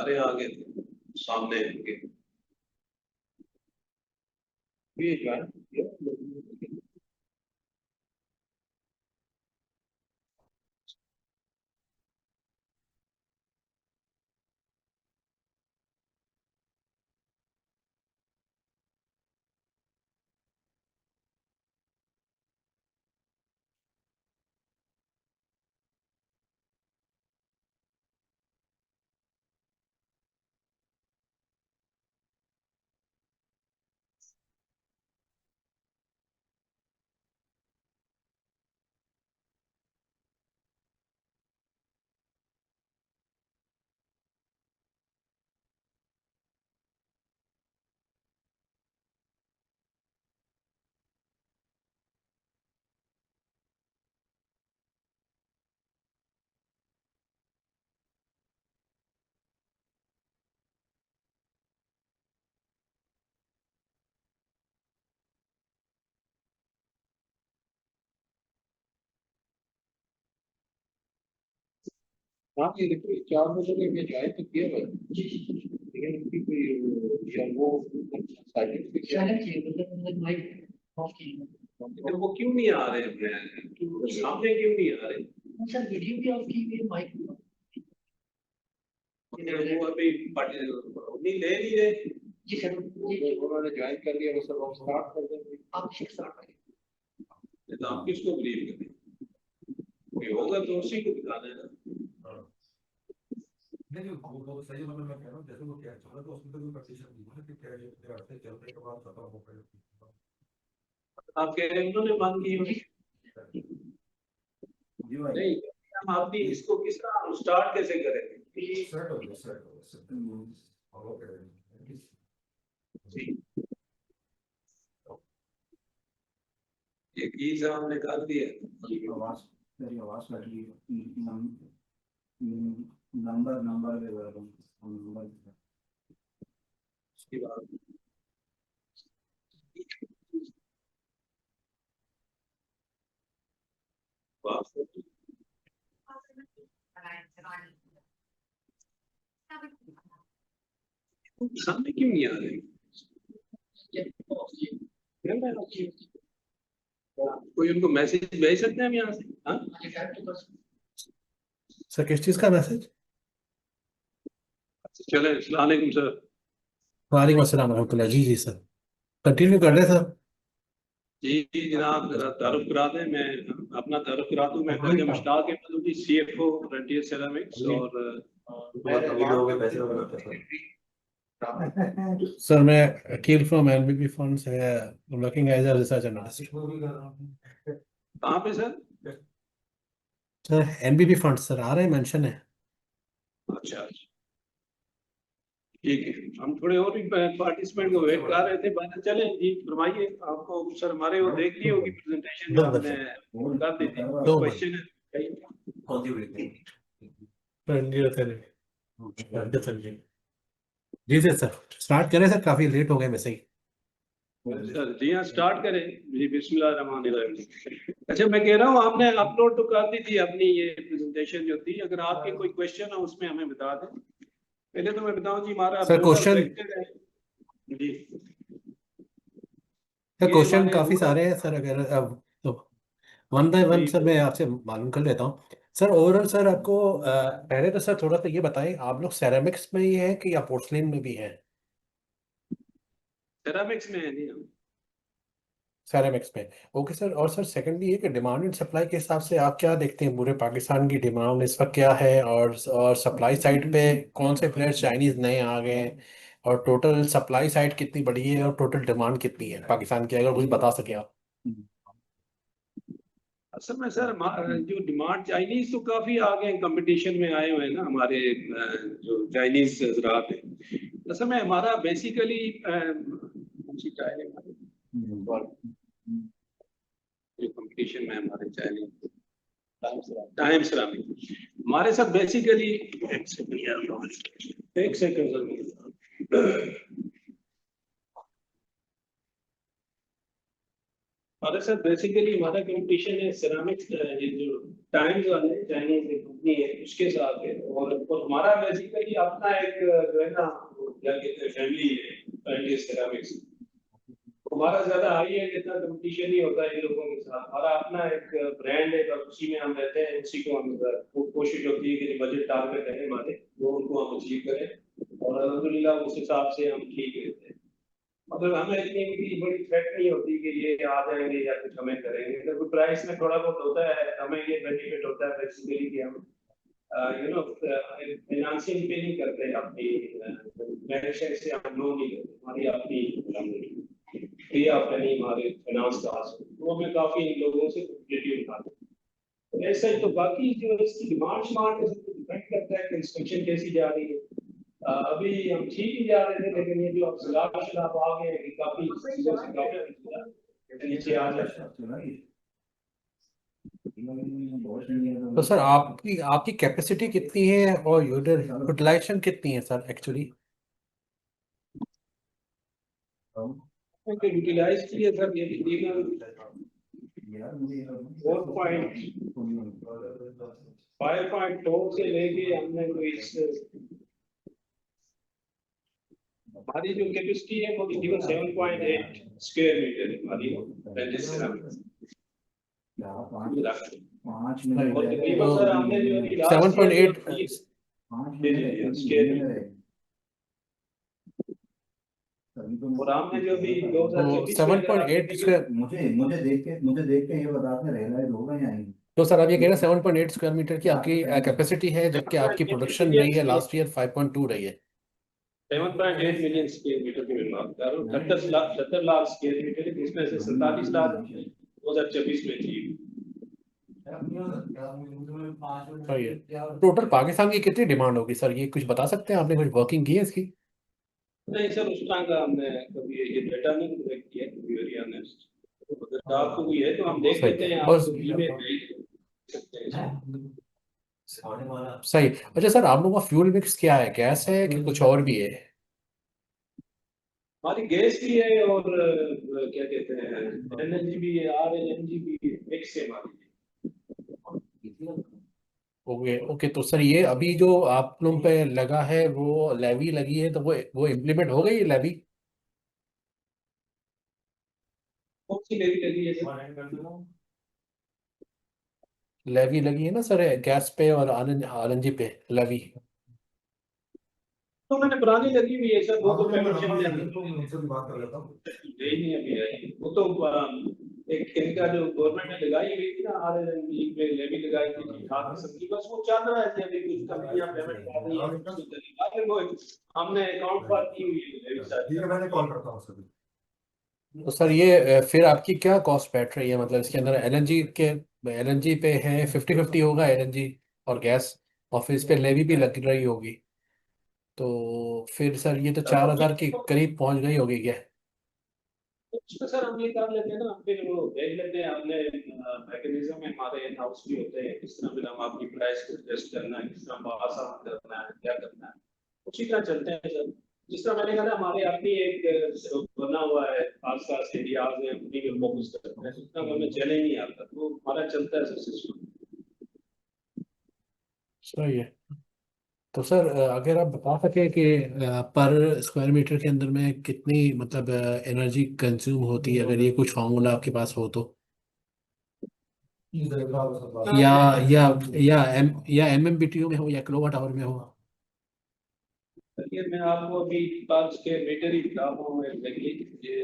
सारे आ गए थे सामने इनके। ये ज्वाइन किया। हाँ ये देखो 4 बजे में ज्वाइन तो किया हुआ है। लेकिन उनकी कोई या वो साइलेंट किया माइक ऑफ की। फिर वो क्यों नहीं आ रहे हैं? क्यों सामने क्यों नहीं आ रहे? सर वीडियो भी ऑफ की हुई है, माइक वो अभी नहीं ले नहीं रहे। जी सर उन्होंने ज्वाइन कर लिया, वो सब स्टार्ट कर देंगे। आप स्टार्ट करें तो आप किसको बिलीव करें? कोई होगा तो उसी को दिखाना है ना। नहीं वो सही है, मतलब मैं कह रहा हूँ जैसे वो क्या चल रहा तो उसमें तो कोई कंडीशन नहीं है कि क्या ये रास्ते चलने के बाद खत्म हो गए। आप कह रहे हैं उन्होंने मांग की नहीं, हम अपनी इसको किस तरह स्टार्ट कैसे करेंगे? सेट हो गया और ओके ये कीज हमने निकाल दिया। आवाज मेरी आवाज लग रही है। नंबर नंबर दे रहा हूँ नंबर इसके बाद सामने क्यों नहीं आ रहे? कोई उनको मैसेज भेज सकते हैं हम यहाँ से? हाँ सर किस चीज का मैसेज? चले अस्सलाम वालेकुम सर। वालेकुम अस्सलाम रहमतुल्लाह। जी जी सर कंटिन्यू कर रहे सर। जी जनाब जरा तारुफ करा दें, मैं अपना तारुफ करा दूं। मैं ख्वाजा मुश्ताक अहमद हूं, CFO फ्रंटियर सेरामिक्स। और सर मैं अकील फ्रॉम एनबीबी फंड्स है, working as a research analyst. कहाँ पे सर? सर एनबीबी फंड्स सर आ रहे हैं, मेंशन है। अच्छा ठीक है, हम थोड़े और भी पार्टिसिपेंट को वेट कर रहे थे। बात चले जी, फरमाइए। आपको सर हमारे वो देख ली होगी प्रेजेंटेशन जो हमने कर दी थी। क्वेश्चन है जी सर स्टार्ट करें सर, काफी लेट हो गए वैसे ही। सर जी हाँ स्टार्ट करें जी। बिस्मिल्लाह रहमान रहीम। अच्छा मैं कह रहा हूँ आपने अपलोड तो कर दी थी अपनी ये प्रेजेंटेशन जो थी। अगर आपके कोई क्वेश्चन हो उसमें हमें बता दें। पहले तो मैं बताऊं जी हमारा सर क्वेश्चन जी सर ये क्वेश्चन हमारे काफी सारे हैं सर, अगर अब तो वन बाय वन सर मैं आपसे मालूम कर लेता हूँ। सर ओवरऑल सर आपको पहले तो सर थोड़ा सा ये बताएं, आप लोग सेरेमिक्स में ही हैं कि या पोर्सलिन में भी हैं? सेरामिक्स में है नहीं हम। सेरेमिक्स में ओके सर। और सर सेकंडली ये कि डिमांड एंड सप्लाई के हिसाब से आप क्या देखते हैं, पूरे पाकिस्तान की डिमांड इस वक्त क्या है, और सप्लाई साइड पे कौन से प्लेयर्स चाइनीज नए आ गए हैं, और टोटल सप्लाई साइड कितनी बड़ी है और टोटल डिमांड कितनी है पाकिस्तान की, अगर कुछ बता सके आप। असल में सर जो डिमांड चाइनीज तो काफी आ गए कंपटीशन में आए हुए हैं ना हमारे जो चाइनीज हजरात हैं। असल में हमारा बेसिकली जो कंपटीशन में हमारे चाइनीज टाइम सिरामिक हमारे साथ बेसिकली एक सेकंड। और सर बेसिकली हमारा कंपटीशन है सिरामिक्स, ये जो टाइम्स वाले चाइनीज कंपनी है उसके साथ है, और हमारा बेसिकली अपना एक जो है ना क्या कहते हैं फैमिली है फैमिली सिरामिक्स। हमारा ज्यादा हाई एंड इतना कंपटीशन नहीं होता है इन लोगों के साथ, हमारा अपना एक ब्रांड है और उसी में हम रहते हैं, उसी को हम कोशिश होती है कि जो बजट टारगेट है हमारे वो उनको हम अचीव करें, और अल्हम्दुलिल्लाह उस हिसाब से हम ठीक रहते हैं। मतलब हमें इतनी भी बड़ी थ्रेट नहीं होती कि ये आ जाएंगे या कुछ हमें करेंगे, तो प्राइस में थोड़ा बहुत होता है, हमें ये बेनिफिट होता है बेसिकली कि हम फाइनेंसिंग पे नहीं करते अपनी बैंक से हम लोन नहीं लेते, हमारी अपनी ये आपका नहीं हमारे फाइनेंस का हासिल वो हमें काफी लोगों से क्रेडिट उठाते हैं। ऐसा ही तो बाकी जो इसकी डिमांड शिमांड पे सब डिपेंड करता है कंस्ट्रक्शन कैसी जा रही है। अभी हम ठीक ही जा रहे थे, लेकिन ये जो अब सलाब शलाब आ गए हैं, काफी चीजों से काफी नीचे आ जाए। तो सर आपकी आपकी कैपेसिटी कितनी है और यूटिलाइजेशन कितनी है सर एक्चुअली? यूटिलाइज किए सर ये तकरीबन 5.4 से लेके हमने कोई हमारी जो कैपेसिटी है वो तकरीबन 7.8 स्क्वायर मीटर है हमारी पेंडिस सिरामिक्स। और तकरीबन सर हमने जो अभी लास्ट 7.8 स्क्वायर मीटर, और हमने जो भी 2024 में अगर आप 7.8 स्क्वायर। मुझे देख के ये बता के रियलाइज होगा या नहीं। तो सर आप ये कह रहे हैं 7.8 स्क्वायर मीटर की आपकी कैपेसिटी है, जबकि आपकी प्रोडक्शन रही है लास्ट ईयर 5.2 रही है। 7.8 मिलियन स्क्वायर मीटर की मैं बात कर रहा हूँ, 70 लाख स्क्वायर मीटर है, जिसमें से 47 लाख 2024 में थी। सही है। टोटल पाकिस्तान की कितनी डिमांड होगी सर, ये कुछ बता सकते हैं? आपने कुछ वर्किंग की है इसकी? नहीं सर उस तरह का हमने कभी ये डेटा नहीं कलेक्ट किया, टू बी वेरी ऑनेस्ट। अगर आपको कोई है तो हम देख लेते हैं, बस आपको ईमेल भेज सकते हैं। सही। अच्छा सर, आप लोगों का फ्यूल मिक्स क्या है, गैस है कि कुछ और भी है? हमारी गैस भी है और क्या कहते हैं एनएनजी भी है, आरएलएनजी भी है, मिक्स है हमारी। Okay okay. तो सर ये अभी जो आप लोगों पे लगा है वो लेवी लगी है, तो वो इम्प्लीमेंट हो गई लेवी? कौन सी लेवी लगी है सर? लेवी लगी है ना सर, गैस पे और आरएनजी पे लेवी। तो मैंने पुरानी लगी हुई है सर, वो तो पेमेंट उनसे भी बात कर लेता हूँ। नहीं अभी आई, वो तो एक इनका जो गवर्नमेंट ने लगाई हुई थी ना आरएलएनजी पे लेवी लगाई थी खाद किस्म की, बस वो चल रहा है कि अभी कुछ कंपनियां पेमेंट कर रही हैं, कुछ तो लेकिन वो हमने अकाउंट पर की हुई है लेवी ठीक है, मैंने कॉल करता हूँ सभी। तो सर ये फिर आपकी क्या कॉस्ट बैठ रही है, मतलब इसके अंदर एलएनजी पे है 50-50 होगा एलएनजी और गैस, और फिर इस पे लेवी भी लग रही होगी, तो फिर सर ये तो 4,000 के करीब पहुंच गई होगी क्या? उसमें सर हम ये कर लेते हैं ना, फिर वो देख लेते हैं, हमने मैकेनिज्म में हमारे इन हाउस भी होते हैं, किस तरह फिर हम आपकी प्राइस को एडजस्ट करना है, किस तरह बाहर करना है, क्या करना है, उसी तरह चलते हैं सर। जिस तरह मैंने कहा ना हमारे अपनी एक बना हुआ है खास खास एरियाज है, उन्हीं में फोकस करते हैं, उतना हमें चैलेंज नहीं आता, तो हमारा चलता है सर सिस्टम। सही है। तो सर अगर आप बता सके कि पर स्क्वायर मीटर के अंदर में कितनी मतलब एनर्जी कंज्यूम होती है, अगर ये कुछ फार्मूला आपके पास हो तो, या या या एमएमबीटीयू में हो या किलोवाट आवर में हो। चलिए मैं आपको अभी 5 के मीटर ही बता रहा हूँ एग्जैक्टली ये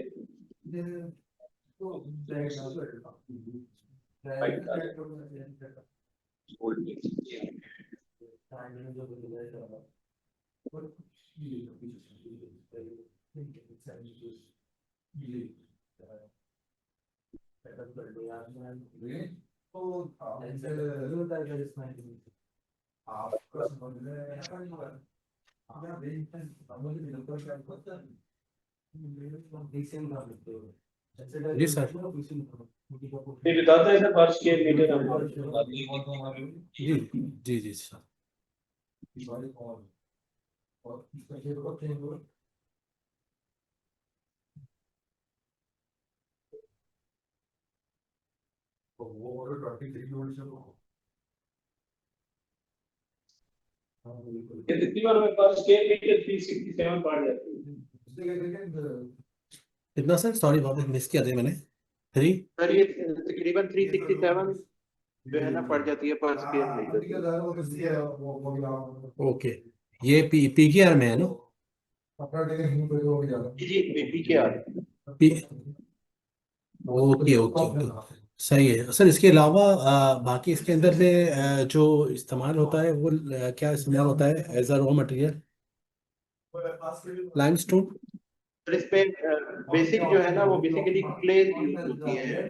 जी सर। ये बताता है सर 5 के मीटर हम आपको बताते हैं। जी जी जी सर। तो वो ऑर्डर 23 यूनिट से तो हाँ बिल्कुल ये तकरीबन हमें पर स्क्वायर मीटर 367 पड़ जाती है। इसलिए कहते हैं कितना सर, सॉरी वापस मिस किया था मैंने। 3। सर ये तकरीबन 367 जो है ना पड़ जाती है पर स्क्वायर मीटर। ठीक है दादा वो किसी है वो भी आप ओके, ये PKR में है ना? अपना देंगे हिंदू पे तो हो जाएगा G P K R. P okay okay okay, सही है सर। इसके अलावा बाकी इसके अंदर से जो इस्तेमाल होता है वो क्या इस्तेमाल होता है as a raw material? Limestone. Sir इस पे बेसिक जो है ना वो बेसिकली क्ले यूज होती है।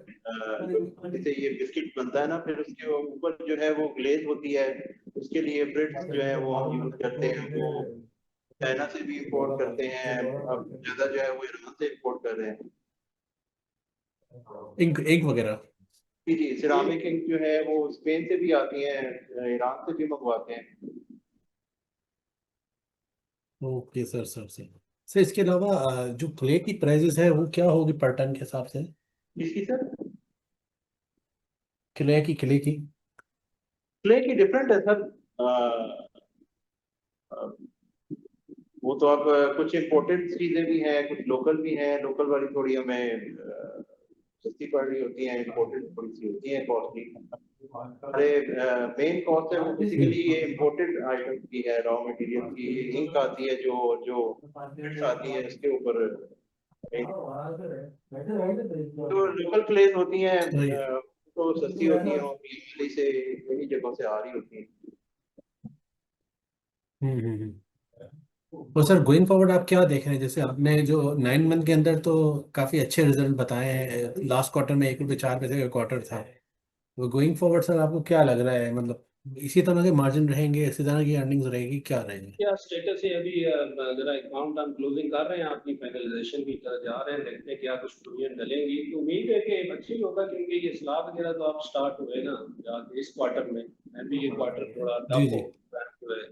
जैसे ये बिस्किट बनता है ना फिर उसके ऊपर जो है वो ग्लेज होती है। उसके लिए ब्रेड्स जो है वो हम यूज करते हैं वो चाइना से भी इंपोर्ट करते हैं। अब ज्यादा जो है वो ईरान से इंपोर्ट कर रहे हैं। इंक इंक वगैरह। जी जी सिरामिक इंक जो है वो स्पेन से भी आती है, ईरान से भी मंगवाते हैं। Okay sir sir sir. Sir इसके अलावा जो क्ले की प्राइजेस है वो क्या होगी पर टन के हिसाब से? इसकी सर क्ले की क्ले की डिफरेंट है सर। अ, अ, वो तो अब कुछ इम्पोर्टेंट चीजें भी हैं कुछ लोकल भी हैं। लोकल वाली थोड़ी हमें सस्ती पड़ रही होती हैं, इम्पोर्टेंट थोड़ी सी होती हैं कॉस्टली। अरे मेन कॉस्ट है वो बेसिकली ये इम्पोर्टेड आइटम की है, रॉ मटेरियल की इंक आती है जो जो bits आती है उसके ऊपर। तो लोकल क्लेज होती हैं सही है। तो सस्ती होती हैं और दिल्ली से कई जगहों से आ रही होती हैं। और सर गोइंग फॉरवर्ड आप क्या देख रहे हैं? जैसे आपने जो 9 मंथ के अंदर तो काफ़ी अच्छे रिजल्ट बताए हैं, लास्ट क्वार्टर में 1.04 पैसे का क्वार्टर था। तो गोइंग फॉरवर्ड सर आपको क्या लग रहा है, मतलब इसी तरह के मार्जिन रहेंगे, इसी तरह की अर्निंग्स रहेगी, क्या रहेंगे? क्या स्टेटस है अभी? जरा अकाउंट हम क्लोजिंग कर रहे हैं, अपनी फाइनलाइजेशन की तरफ जा रहे हैं, देखते हैं क्या कुछ प्रोविजन डलेंगी। तो उम्मीद है कि अच्छी होगा क्योंकि ये स्लैब वगैरह तो आप स्टार्ट हुए ना इस क्वार्टर में। अभी ये क्वार्टर थोड़ा जी टफ जी। हो हुआ है।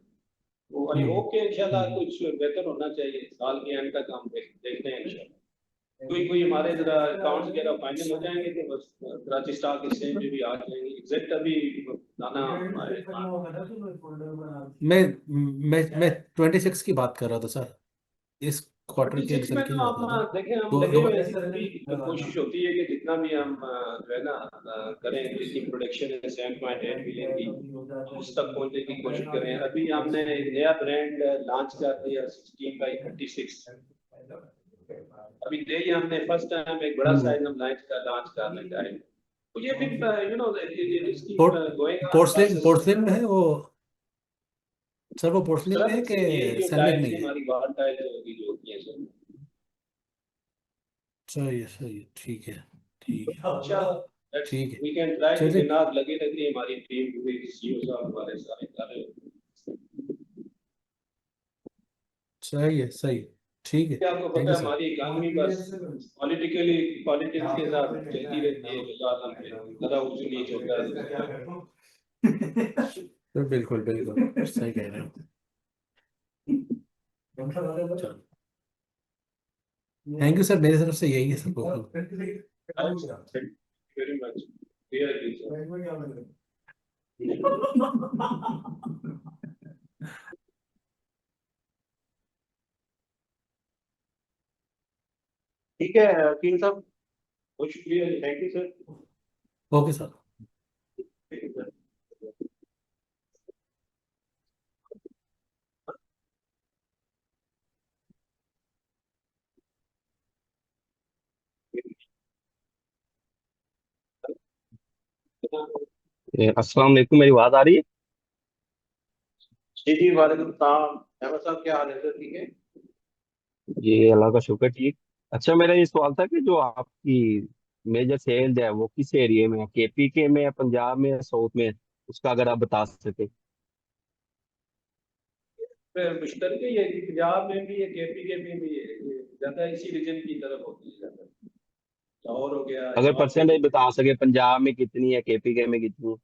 तो आई हम्म होप कि इंशाल्लाह हम्म कुछ बेहतर होना चाहिए। साल के एंड तक हम देखते हैं इंशाल्लाह। कोई कोई हमारे जरा अकाउंट्स वगैरह फाइनल हो जाएंगे तो बस कराची स्टॉक एक्सचेंज में भी आ जाएंगे। एग्जैक्ट अभी दाना हमारे मैं 26 की बात कर रहा था सर, इस क्वार्टर के 26 में रिजल्ट की तो बात कर रहा हम था। देखें, हम दो लगे दो हुए हैं। पूरी कोशिश होती है कि जितना भी हम जो है ना करें, जितनी प्रोडक्शन है 7.8 मिलियन की, हम उस तक पहुंचने की कोशिश करें। अभी हमने एक नया ब्रांड लॉन्च कर दिया 16/36। अभी दे ही हमने फर्स्ट टाइम एक बड़ा हम्म साइज हम लॉन्च करने का है। तो ये भी यू नो इसकी port going on porcelain process. Porcelain में है वो सर? वो पोर्सलिन में है सिर्फ ये कि जो सैरमिक टाइल्स में की है? हमारी वॉल टाइल्स जो होती हैं सर। सही है ठीक है ठीक है अच्छा ठीक है। वी कैन ट्राई कि चलिए, जनाब लगे रहती है हमारी टीम पूरी। सीईओ साहब हमारे सारे कर रहे हो। सही है ठीक है। क्या आपको थैंक पता यू है सर। हमारी इकानमी बस पॉलिटिकली पॉलिटिक्स के साथ चलती रहती है। गुजारा पे ज़रा ऊंच नीच होता है। तो बिल्कुल बिल्कुल सही कह रहे हो। चलो, थैंक यू सर, मेरी तरफ से यही है सबको। Very much clear. ठीक है वकील साहब, बहुत शुक्रिया, thank you sir. Okay sir. अस्सलाम वालेकुम, मेरी आवाज आ रही है? जी जी वालेकुम सलाम। अहमद साहब क्या हाल है सर, ठीक है? जी अल्लाह का शुक्र, ठीक। अच्छा, मेरा ये सवाल था कि जो आपकी मेजर सेल्स है वो किस एरिया में है? KPK में है, पंजाब में है, साउथ में है? उसका अगर आप बता सके। मुश्तरक है ये कि पंजाब में भी है, KPK में भी है। ये ज्यादा इसी रीजन की तरफ होती है ज्यादा। लाहौर हो गया, अगर यहाँ पे परसेंटेज बता सके, पंजाब में कितनी है, KPK में कितनी है?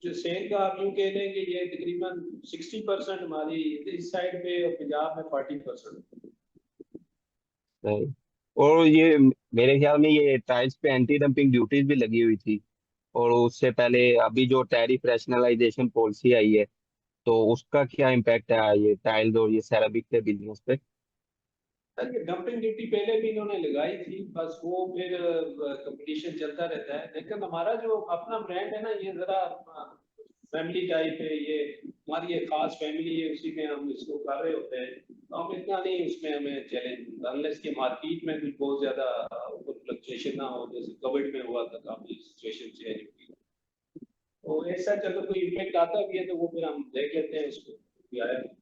जो सेल का आप यूं कह लें कि ये तकरीबन 60% हमारी इस साइड पे और पंजाब में 40%। और ये मेरे ख्याल में ये टाइल्स पे एंटी डंपिंग ड्यूटीज भी लगी हुई थी, और उससे पहले अभी जो टैरिफ रैशनलाइजेशन पॉलिसी आई है, तो उसका क्या इम्पैक्ट है ये टाइल्स और ये सेरामिक के बिजनेस पे? सर ये डंपिंग ड्यूटी पहले भी इन्होंने लगाई थी, बस वो फिर कंपटीशन चलता रहता है। लेकिन हमारा जो अपना ब्रांड है ना, ये जरा फैमिली टाइप है, ये हमारी ये खास फैमिली है, उसी में हम इसको कर रहे होते हैं, तो हम इतना नहीं उसमें हमें चैलेंज, अनलेस के मार्केट में कुछ बहुत ज्यादा ऊपर फ्लक्चुएशन ना हो, जैसे कोविड में हुआ था, काफी सिचुएशन चेंज हुई, तो ऐसा चलो कोई इम्पैक्ट आता भी है तो वो फिर हम देख लेते हैं उसको,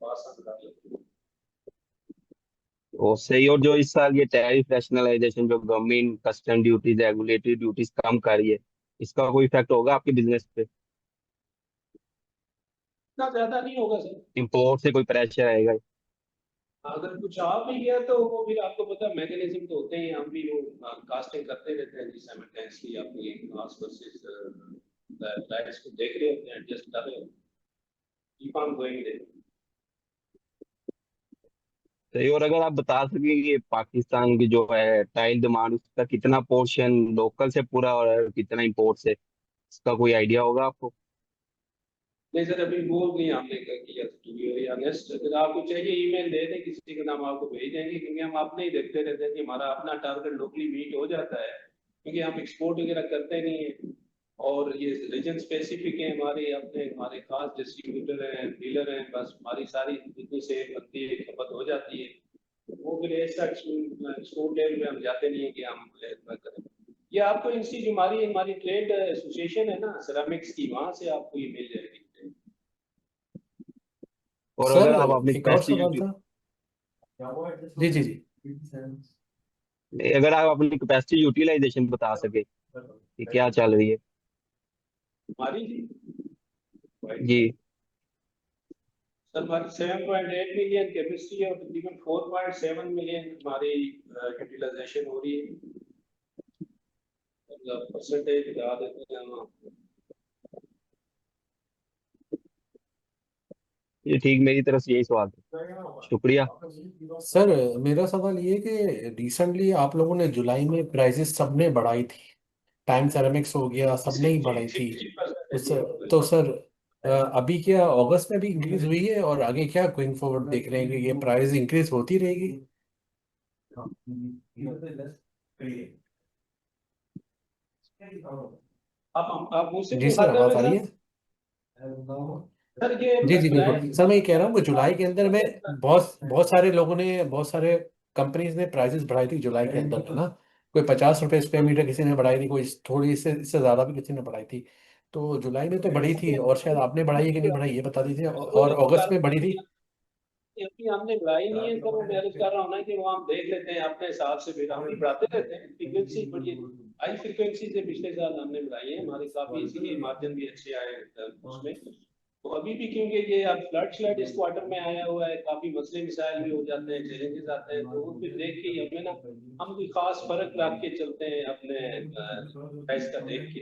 पास हम कर लेते हैं। और सही। और जो इस साल ये टैरिफ रैशनलाइजेशन, जो government custom duties regulatory duties कम कर रही है, इसका कोई इफेक्ट होगा आपके बिजनेस पे? इतना ज्यादा नहीं होगा सर। इंपोर्ट से कोई प्रेशर आएगा? अगर कुछ आ भी गया तो वो फिर आपको पता मैकेनिज्म तो होते हैं, हम भी वो कास्टिंग करते रहते हैं, जिस साइमल्टेनियसली अपनी कास्ट वर्सेस लाइट्स को देख रहे होते हैं, एडजस्ट कर रहे होते हैं, कीप ऑन गोइंग देयर। सही। और अगर आप बता सकें कि पाकिस्तान की जो है टाइल डिमांड, उसका कितना पोर्शन लोकल से पूरा और कितना इंपोर्ट से, इसका कोई आइडिया होगा आपको? नहीं सर, अभी वो नहीं हमने किया स्टूडियो या नेक्स्ट, अगर आपको चाहिए ईमेल दे दें, किसी का नाम आपको भेज देंगे, क्योंकि हम अपने ही देखते रहते हैं कि हमारा अपना टारगेट लोकली मीट हो जाता है, क्योंकि हम एक्सपोर्ट वगैरह करते नहीं है, और ये रीजन स्पेसिफिक है, हमारे अपने हमारे खास डिस्ट्रीब्यूटर हैं, डीलर हैं, बस हमारी सारी जितनी सेल बनती है खपत हो जाती है, वो फिर ऐसा एक्सपोर्ट लेवल पे हम जाते नहीं है कि हम इतना करें। ये आपको इनसी जो हमारी हमारी ट्रेड एसोसिएशन है ना सेरामिक्स की, वहां से आपको ये मिल जाएगी। और सर अगर आप अपनी एक और कैपेसिटी सवाल था। जी जी जी। अगर आप अपनी कैपेसिटी यूटिलाइजेशन बता सके कि क्या चल रही है? हमारी जी जी। सर हमारी 7.8 मिलियन कैपेसिटी है, और तकरीबन 4.7 मिलियन हमारी यूटिलाइजेशन हो रही है, मतलब परसेंटेज बता देते हैं हम आपको। ये ठीक, मेरी तरफ से यही सवाल था। शुक्रिया। सर मेरा सवाल ये है कि रिसेंटली आप लोगों ने जुलाई में प्राइसेस सबने बढ़ाई थी, टाइम सेरेमिक्स हो गया, सबने ही बढ़ाई थी। 60% उस तो सर अभी क्या अगस्त में भी इंक्रीज हुई है, और आगे क्या गोइंग फॉरवर्ड देख रहे हैं कि ये प्राइस इंक्रीज होती रहेगी? आप मुझसे जी क्यों सर, खाते आवाज हुए आ रही सर? है? सर ये जी जी जुलाई बिल्कुल सर, मैं ये कह रहा हूँ कि जुलाई के अंदर में बहुत बहुत सारे लोगों ने, बहुत सारे कंपनीज ने प्राइसेस बढ़ाई थी जुलाई के अंदर है ना। कोई 50 रुपए स्क्वायर मीटर किसी ने बढ़ाई थी, कोई थोड़ी इससे ज़्यादा भी किसी ने बढ़ाई थी। तो जुलाई में तो बढ़ी थी, और शायद आपने बढ़ाई है कि नहीं बढ़ाई ये बता दीजिए, और अगस्त में बढ़ी थी? अभी हमने बढ़ाई नहीं है सर, वो मैं अर्ज कर रहा हूँ ना कि वो हम देख लेते हैं अपने हिसाब से, फिर हम भी बढ़ाते रहते हैं, फ्रीक्वेंसी बड़ी हाई फ्रीक्वेंसी से पिछले साल हमने बढ़ाई है, हमारे काफी इसीलिए मार्जिन भी अच्छे आए हैं उसमें। तो अभी भी क्योंकि ये अब फ्लड इस क्वार्टर में आया हुआ है, काफी मसले मिसाइल भी हो जाते हैं, चैलेंजेस आते हैं, तो वो फिर देख के ही हमें ना, हम कोई खास फर्क रख के चलते हैं अपने प्राइस का देख के,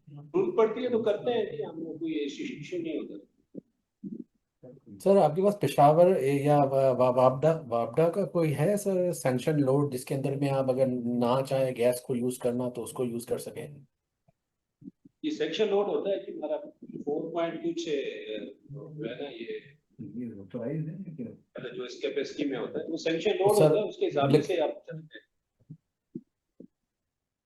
जरूरत पड़ती है तो करते हैं कि हम कोई इशू नहीं होता। सर आपके पास पेशावर या वापडा वापडा का कोई है सर सैंक्शन लोड, जिसके अंदर में आप अगर ना चाहे गैस को यूज़ करना तो उसको यूज़ कर सकें? ये सेक्शन लोड होता है कि हमारा 4 कुछ जो है ना, ये जो इस कैपेसिटी में होता है वो सेक्शन तो लोड सर होता है, उसके हिसाब से आप चलते हैं।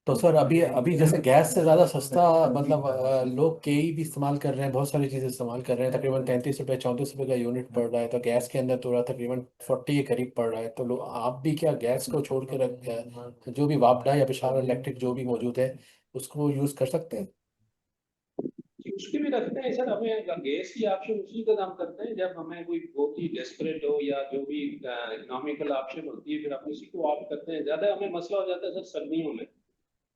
तो सर अभी अभी जैसे गैस से ज़्यादा सस्ता, मतलब लोग केई भी इस्तेमाल कर रहे हैं, बहुत सारी चीज़ें इस्तेमाल कर रहे हैं, तकरीबन 33 रुपये 34 रुपये का यूनिट पड़ रहा है, तो गैस के अंदर तो तकरीबन 40 के करीब पड़ रहा है। तो लोग, आप भी क्या गैस को छोड़ के जो भी वापडा या पेशावर इलेक्ट्रिक जो भी मौजूद है उसको यूज़ कर सकते हैं? कि उसके भी रखते हैं सर, हमें गैस की ऑप्शन उसी का काम करते हैं जब हमें कोई बहुत ही डेस्परेट हो या जो भी इकोनॉमिकल ऑप्शन होती है, फिर हम उसी को ऑप्ट करते हैं। ज्यादा हमें मसला हो जाता है सर सर्दियों में,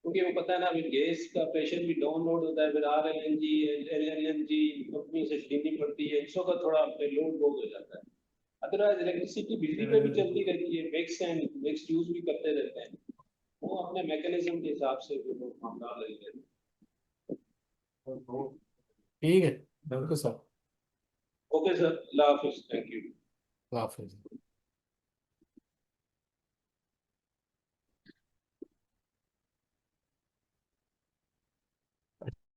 क्योंकि वो पता है ना, फिर गैस का प्रेशर भी डाउनलोड होता है, फिर LNG कंपनी से खरीदनी पड़ती है, इसो का थोड़ा लोड बहुत हो जाता है। अदरवाइज इलेक्ट्रिसिटी बिजली पे भी चलती रहती है, मिक्स यूज भी करते रहते हैं, वो अपने मैकेनिज्म के हिसाब से वो हम डाल रहे हैं। ठीक है, बिल्कुल सर। ओके सर, अल्लाह हाफिज, थैंक यू। अल्लाह हाफिज़।